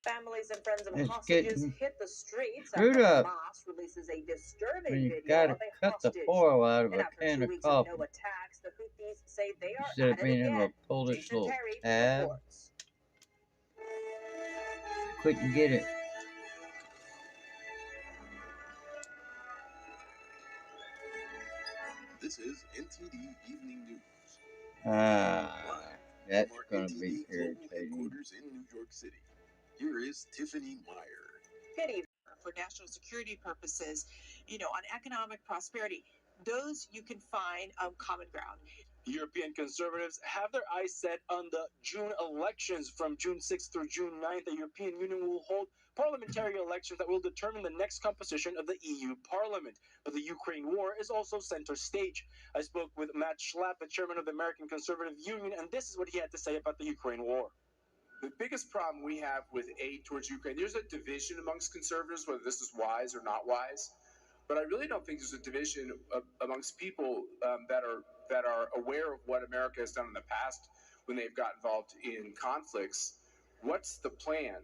Families and friends of It's hostages getting hit the streets screwed after up Hamas releases a when disturbing you video gotta of a cut the hostage. foil out of And a after can 2 of weeks of no coffee attacks, the Houthis say they are instead of at it being able again. to pull this Jason little Terry tab. reports. Couldn't get it. This is NTD Evening News. That's From our gonna NTD be Global irritating. Headquarters in New York City, here is Tiffany Meyer. Good evening. For national security purposes, on economic prosperity, those you can find common ground. European conservatives have their eyes set on the June elections. From June 6th through June 9th, the European Union will hold parliamentary elections that will determine the next composition of the EU Parliament. But the Ukraine war is also center stage. I spoke with Matt Schlapp, the chairman of the American Conservative Union, and this is what he had to say about the Ukraine war. The biggest problem we have with aid towards Ukraine, there's a division amongst conservatives, whether this is wise or not wise. But I really don't think there's a division amongst people that are aware of what America has done in the past when they've got involved in conflicts. What's the plan?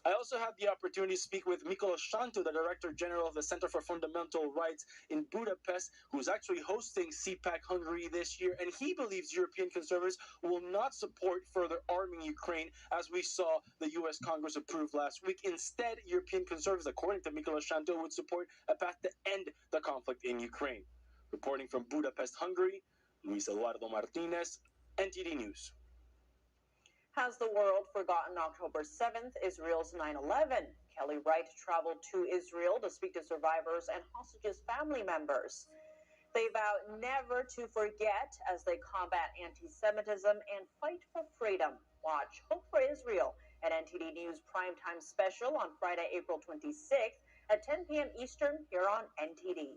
I also had the opportunity to speak with Mykola Shantu, the Director General of the Center for Fundamental Rights in Budapest, who's actually hosting CPAC Hungary this year, and he believes European conservatives will not support further arming Ukraine, as we saw the U.S. Congress approve last week. Instead, European conservatives, according to Mykola Shantu, would support a path to end the conflict in Ukraine. Reporting from Budapest, Hungary, Luis Eduardo Martinez, NTD News. Has the world forgotten October 7th, Israel's 9/11? Kelly Wright traveled to Israel to speak to survivors and hostages' family members. They vow never to forget as they combat anti-Semitism and fight for freedom. Watch Hope for Israel, an NTD News primetime special on Friday, April 26th at 10 p.m. Eastern here on NTD.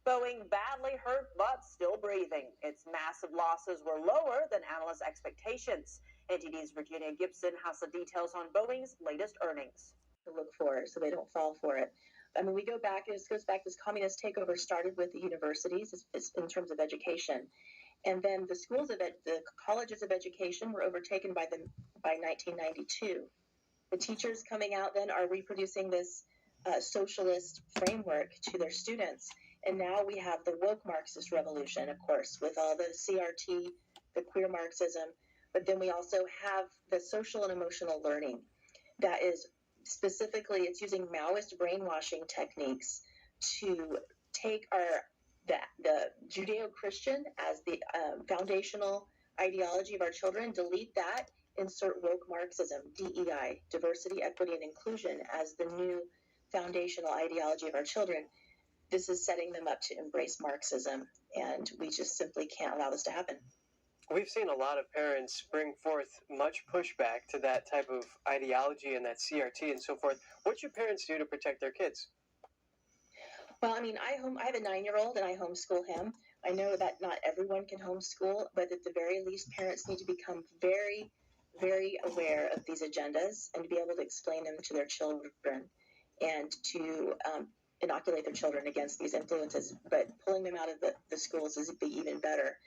Boeing badly hurt but still breathing. Its massive losses were lower than analysts' expectations. NTD's Virginia Gibson has the details on Boeing's latest earnings. To look for so they don't fall for it. I mean, this goes back, this communist takeover started with the universities in terms of education. And then the the colleges of education were overtaken by 1992. The teachers coming out then are reproducing this socialist framework to their students. And now we have the woke Marxist revolution, of course, with all the CRT, the queer Marxism. But then we also have the social and emotional learning that is specifically, it's using Maoist brainwashing techniques to take the Judeo-Christian as the foundational ideology of our children, delete that, insert woke Marxism, DEI, diversity, equity, and inclusion, as the new foundational ideology of our children. This is setting them up to embrace Marxism, and we just simply can't allow this to happen. We've seen a lot of parents bring forth much pushback to that type of ideology and that CRT and so forth. What should parents do to protect their kids? Well, I mean, I have a 9-year-old and I homeschool him. I know that not everyone can homeschool, but at the very least, parents need to become very, very aware of these agendas and to be able to explain them to their children and to inoculate their children against these influences. But pulling them out of the schools is even better.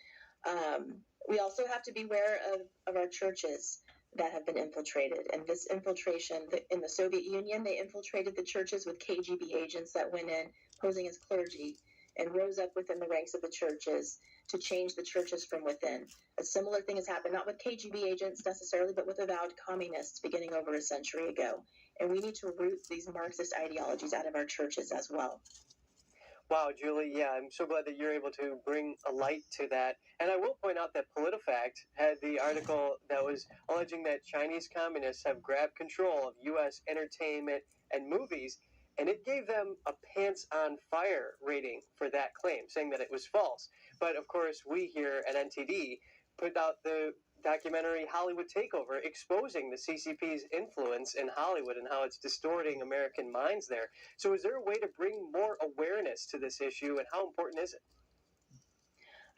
We also have to be aware of our churches that have been infiltrated. And this infiltration, in the Soviet Union, they infiltrated the churches with KGB agents that went in posing as clergy and rose up within the ranks of the churches to change the churches from within. A similar thing has happened, not with KGB agents necessarily, but with avowed communists beginning over a century ago. And we need to root these Marxist ideologies out of our churches as well. Wow, Julie, yeah, I'm so glad that you're able to bring a light to that. And I will point out that PolitiFact had the article that was alleging that Chinese communists have grabbed control of U.S. entertainment and movies, and it gave them a pants on fire rating for that claim, saying that it was false. But, of course, we here at NTD put out the documentary Hollywood Takeover, exposing the CCP's influence in Hollywood and how it's distorting American minds there. So is there a way to bring more awareness to this issue, and how important is it?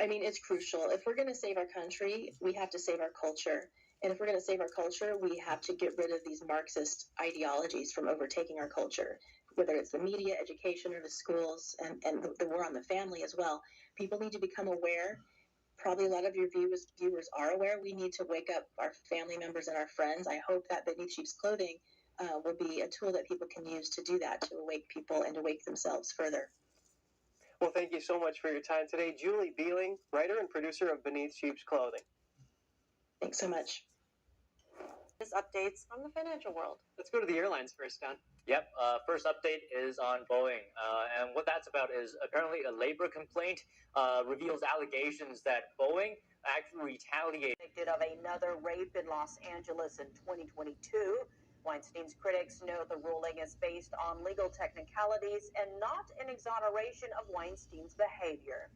I mean, it's crucial. If we're going to save our country, we have to save our culture. And if we're going to save our culture, we have to get rid of these Marxist ideologies from overtaking our culture, whether it's the media, education, or the schools, and the war on the family as well. People need to become aware. probably a lot of your viewers are aware, we need to wake up our family members and our friends. I hope that Beneath Sheep's Clothing will be a tool that people can use to do that, to awake people and awake themselves further. Well, thank you so much for your time today. Julie Beeling, writer and producer of Beneath Sheep's Clothing. Thanks so much. This updates from the financial world. Let's go to the airlines first, Don. Yep. First update is on Boeing. And what that's about is apparently a labor complaint reveals allegations that Boeing actually retaliated. Convicted of another rape in Los Angeles in 2022. Weinstein's critics note the ruling is based on legal technicalities and not an exoneration of Weinstein's behavior.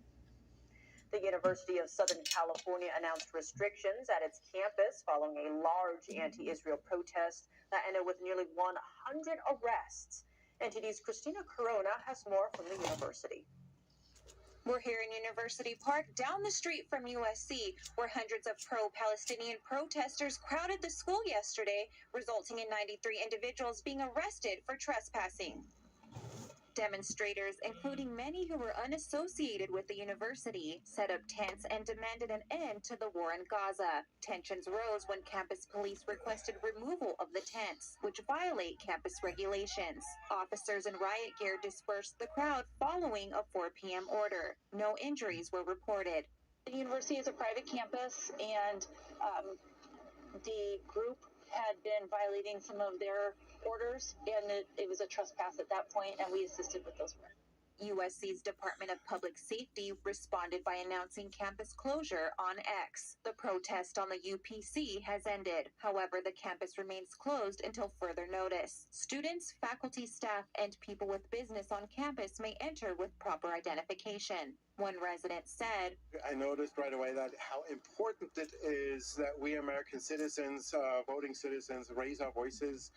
The University of Southern California announced restrictions at its campus following a large anti-Israel protest that ended with nearly 100 arrests. NTD's Christina Corona has more from the university. We're here in University Park, down the street from USC, where hundreds of pro-Palestinian protesters crowded the school yesterday, resulting in 93 individuals being arrested for trespassing. Demonstrators, including many who were unassociated with the university, set up tents and demanded an end to the war in Gaza. Tensions rose when campus police requested removal of the tents, which violate campus regulations. Officers in riot gear dispersed the crowd following a 4 p.m. order. No injuries were reported. The university is a private campus, and the group had been violating some of their orders, and it was a trespass at that point, and we assisted with those. USC's Department of Public Safety responded by announcing campus closure on X. The protest on the UPC has ended. However, the campus remains closed until further notice. Students, faculty, staff, and people with business on campus may enter with proper identification. One resident said, I noticed right away that how important it is that we American citizens, voting citizens, raise our voices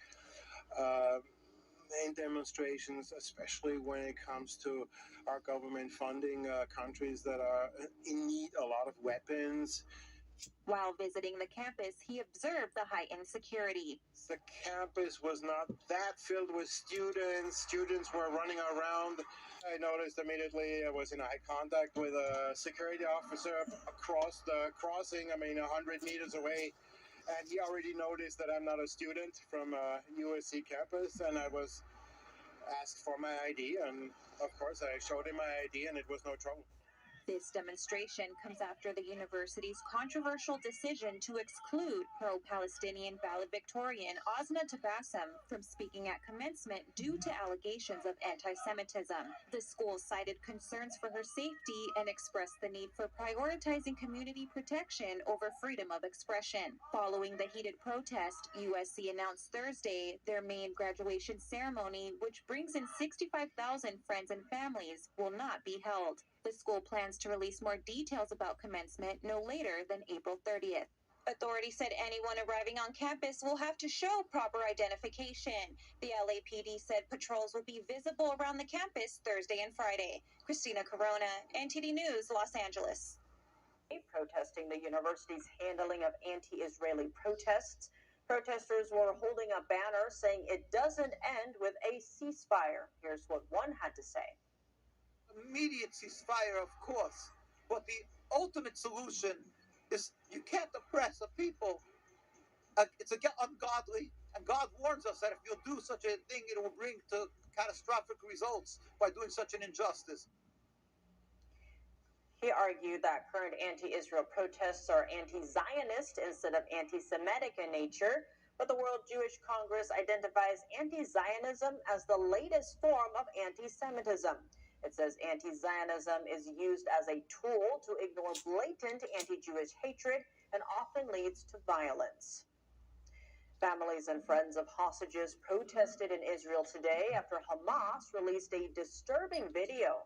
in demonstrations, especially when it comes to our government funding countries that are in need a lot of weapons. While visiting the campus, he observed the heightened security. The campus was not that filled with students. Students were running around. I noticed immediately I was in eye contact with a security officer across the crossing, 100 meters away. And he already noticed that I'm not a student from USC campus, and I was asked for my ID, and of course I showed him my ID, and it was no trouble. This demonstration comes after the university's controversial decision to exclude pro-Palestinian valedictorian Osna Tabassum from speaking at commencement due to allegations of anti-Semitism. The school cited concerns for her safety and expressed the need for prioritizing community protection over freedom of expression. Following the heated protest, USC announced Thursday their main graduation ceremony, which brings in 65,000 friends and families, will not be held. The school plans to release more details about commencement no later than April 30th. Authorities said anyone arriving on campus will have to show proper identification. The LAPD said patrols will be visible around the campus Thursday and Friday. Christina Corona, NTD News, Los Angeles. Protesting the university's handling of anti-Israeli protests. Protesters were holding a banner saying it doesn't end with a ceasefire. Here's what one had to say. Immediate ceasefire, of course, but the ultimate solution is you can't oppress a people. It's ungodly, and God warns us that if you'll do such a thing, it will bring to catastrophic results by doing such an injustice. He argued that current anti-Israel protests are anti-Zionist instead of anti-Semitic in nature, but the World Jewish Congress identifies anti-Zionism as the latest form of anti-Semitism. It says anti-Zionism is used as a tool to ignore blatant anti-Jewish hatred and often leads to violence. Families and friends of hostages protested in Israel today after Hamas released a disturbing video.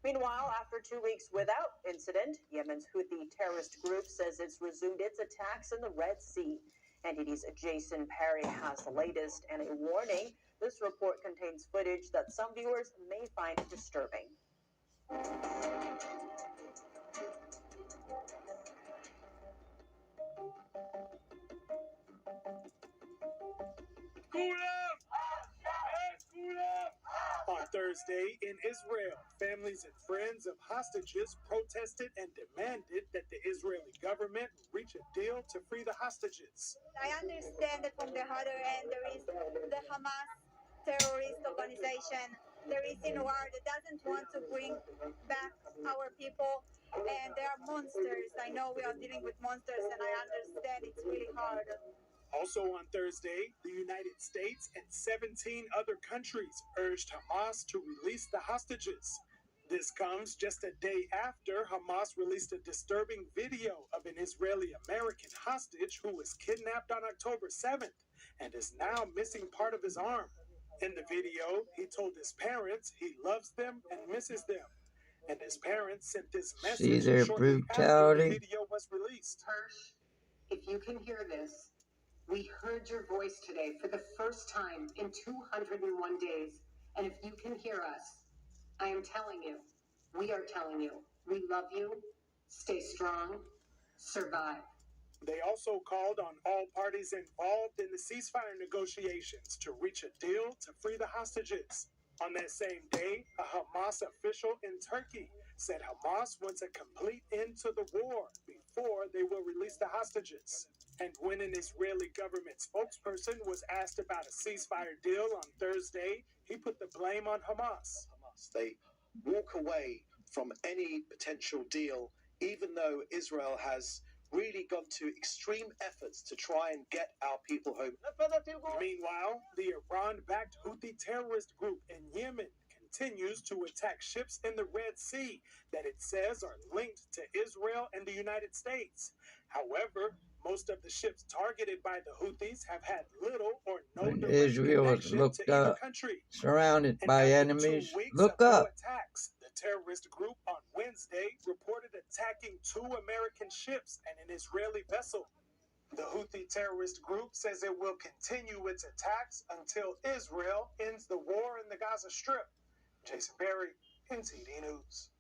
Meanwhile, after 2 weeks without incident, Yemen's Houthi terrorist group says it's resumed its attacks in the Red Sea. NTD's Jason Perry has the latest and a warning. This report contains footage that some viewers may find disturbing. On Thursday, Thursday in Israel, families and friends of hostages protested and demanded that the Israeli government reach a deal to free the hostages. I understand that from the other end there is the Hamas terrorist organization. There is in war that doesn't want to bring back our people, and they are monsters. I know we are dealing with monsters, and I understand it's really hard. Also on Thursday, the United States and 17 other countries urged Hamas to release the hostages. This comes just a day after Hamas released a disturbing video of an Israeli-American hostage who was kidnapped on October 7th and is now missing part of his arm. In the video, he told his parents he loves them and misses them. And his parents sent this message See their shortly brutality? after the video was released. Hirsch, if you can hear this, we heard your voice today for the first time in 201 days. And if you can hear us, I am telling you, we are telling you, we love you, stay strong, survive. They also called on all parties involved in the ceasefire negotiations to reach a deal to free the hostages. On that same day, a Hamas official in Turkey said Hamas wants a complete end to the war before they will release the hostages. And when an Israeli government spokesperson was asked about a ceasefire deal on Thursday, he put the blame on Hamas. They walk away from any potential deal, even though Israel has really gone to extreme efforts to try and get our people home. Meanwhile, the Iran-backed Houthi terrorist group in Yemen continues to attack ships in the Red Sea that it says are linked to Israel and the United States. However, most of the ships targeted by the Houthis have had little or no When direct Israel is connection looked to either up, country. surrounded And by after 2 enemies, weeks look of no up. attacks, the terrorist group on Wednesday reported attacking 2 American ships and an Israeli vessel. The Houthi terrorist group says it will continue its attacks until Israel ends the war in the Gaza Strip. Jason Berry, NTD News.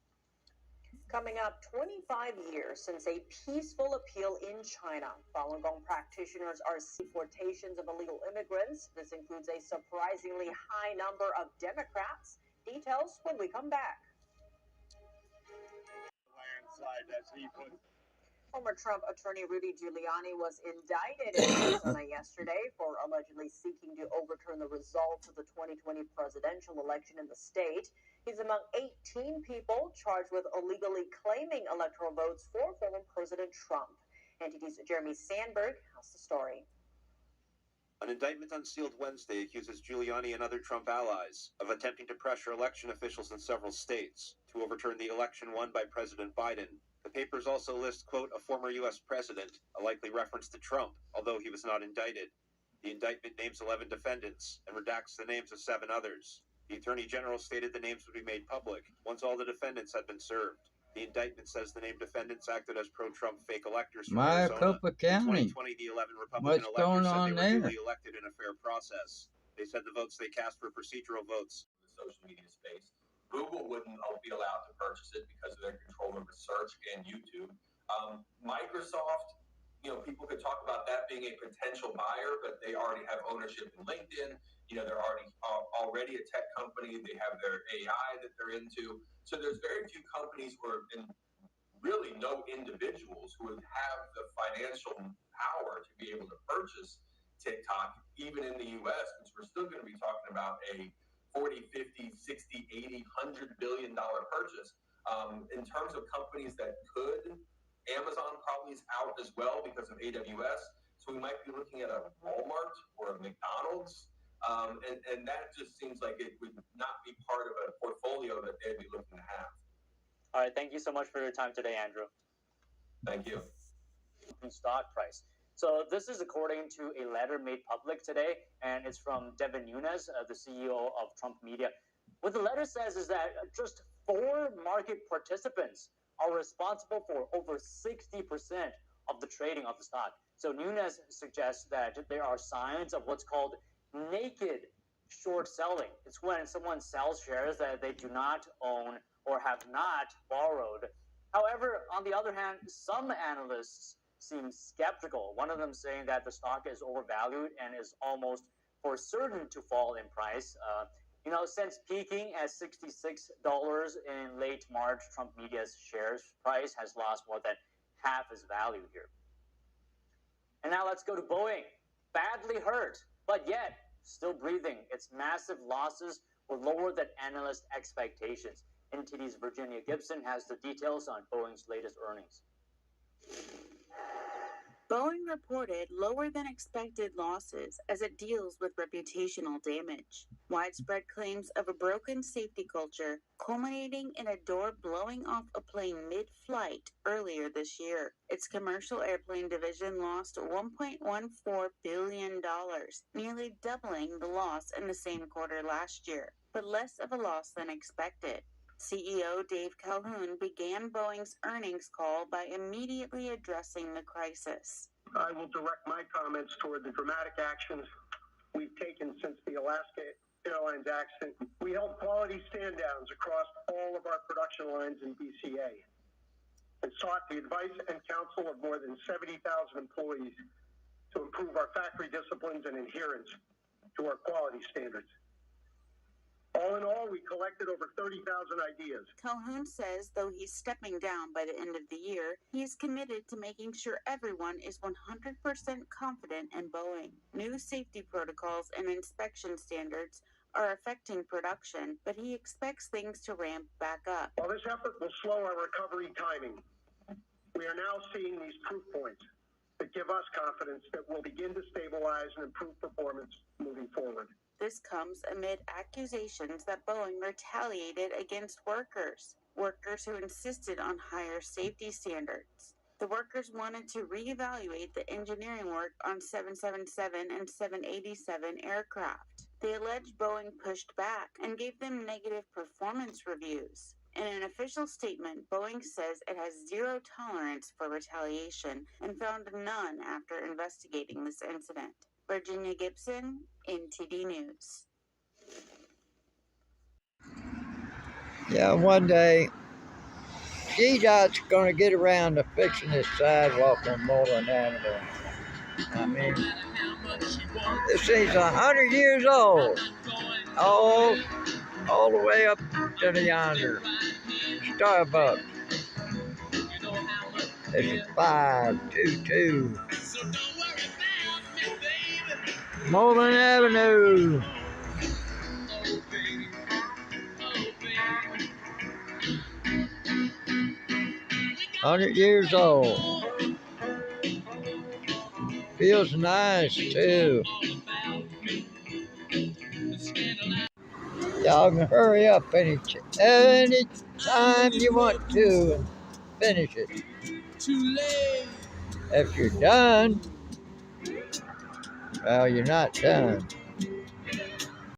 Coming up, 25 years since a peaceful appeal in China. Falun Gong practitioners are seeking deportations of illegal immigrants. This includes a surprisingly high number of Democrats. Details when we come back. Landslide, as he put. Former Trump attorney Rudy Giuliani was indicted in Arizona yesterday for allegedly seeking to overturn the results of the 2020 presidential election in the state. He's among 18 people charged with illegally claiming electoral votes for former President Trump. NTD's Jeremy Sandberg has the story. An indictment unsealed Wednesday accuses Giuliani and other Trump allies of attempting to pressure election officials in several states to overturn the election won by President Biden. The papers also list, quote, a former U.S. president, a likely reference to Trump, although he was not indicted. The indictment names 11 defendants and redacts the names of 7 others. The Attorney General stated the names would be made public once all the defendants had been served. The indictment says the named defendants acted as pro-Trump fake electors from Arizona. Maricopa County. In 2020, the 11 Republican What's going electors said on they were there? duly elected in a fair process. They said the votes they cast were procedural votes. The social media space. Google wouldn't be allowed to purchase it because of their control over search and YouTube. Microsoft, people could talk about that being a potential buyer, but they already have ownership in LinkedIn. They're already a tech company. They have their AI that they're into. So there's very few companies and really no individuals who would have the financial power to be able to purchase TikTok, even in the U.S., which we're still going to be talking about a 40, 50, 60, 80, $100 billion purchase. In terms of companies that could, Amazon probably is out as well because of AWS. So we might be looking at a Walmart or a McDonald's. And that just seems like it would not be part of a portfolio that they'd be looking to have. All right, thank you so much for your time today, Andrew. Thank you. Stock price. So this is according to a letter made public today, and it's from Devin Nunes, the CEO of Trump Media. What the letter says is that just 4 market participants are responsible for over 60% of the trading of the stock. So Nunes suggests that there are signs of what's called naked short selling. It's when someone sells shares that they do not own or have not borrowed. However, on the other hand, some analysts seem skeptical. One of them saying that the stock is overvalued and is almost for certain to fall in price. You know, since peaking at $66 in late March, Trump Media's shares price has lost more than half its value here. And now let's go to Boeing. Badly hurt, but yet still breathing. Its massive losses were lower than analyst expectations. NTD's Virginia Gibson has the details on Boeing's latest earnings. Boeing reported lower than expected losses as it deals with reputational damage. Widespread claims of a broken safety culture culminating in a door blowing off a plane mid-flight earlier this year. Its commercial airplane division lost $1.14 billion, nearly doubling the loss in the same quarter last year, but less of a loss than expected. CEO Dave Calhoun began Boeing's earnings call by immediately addressing the crisis. I will direct my comments toward the dramatic actions we've taken since the Alaska Airlines accident. We held quality stand-downs across all of our production lines in BCA and sought the advice and counsel of more than 70,000 employees to improve our factory disciplines and adherence to our quality standards. All in all, we collected over 30,000 ideas. Calhoun says though he's stepping down by the end of the year, he is committed to making sure everyone is 100% confident in Boeing. New safety protocols and inspection standards are affecting production, but he expects things to ramp back up. While this effort will slow our recovery timing, we are now seeing these proof points that give us confidence that we'll begin to stabilize and improve performance moving forward. This comes amid accusations that Boeing retaliated against workers who insisted on higher safety standards. The workers wanted to reevaluate the engineering work on 777 and 787 aircraft. They alleged Boeing pushed back and gave them negative performance reviews. In an official statement, Boeing says it has zero tolerance for retaliation and found none after investigating this incident. Virginia Gibson, NTD News. Yeah, one day, GDOT's going to get around to fixing this sidewalk on Moreland Avenue. I mean, this thing's 100 years old. All the way up to the yonder Starbucks. It's 522 Moreland Avenue. $100 old. Feels nice too. Y'all can hurry up any time you want to and finish it. If you're done, well, you're not done.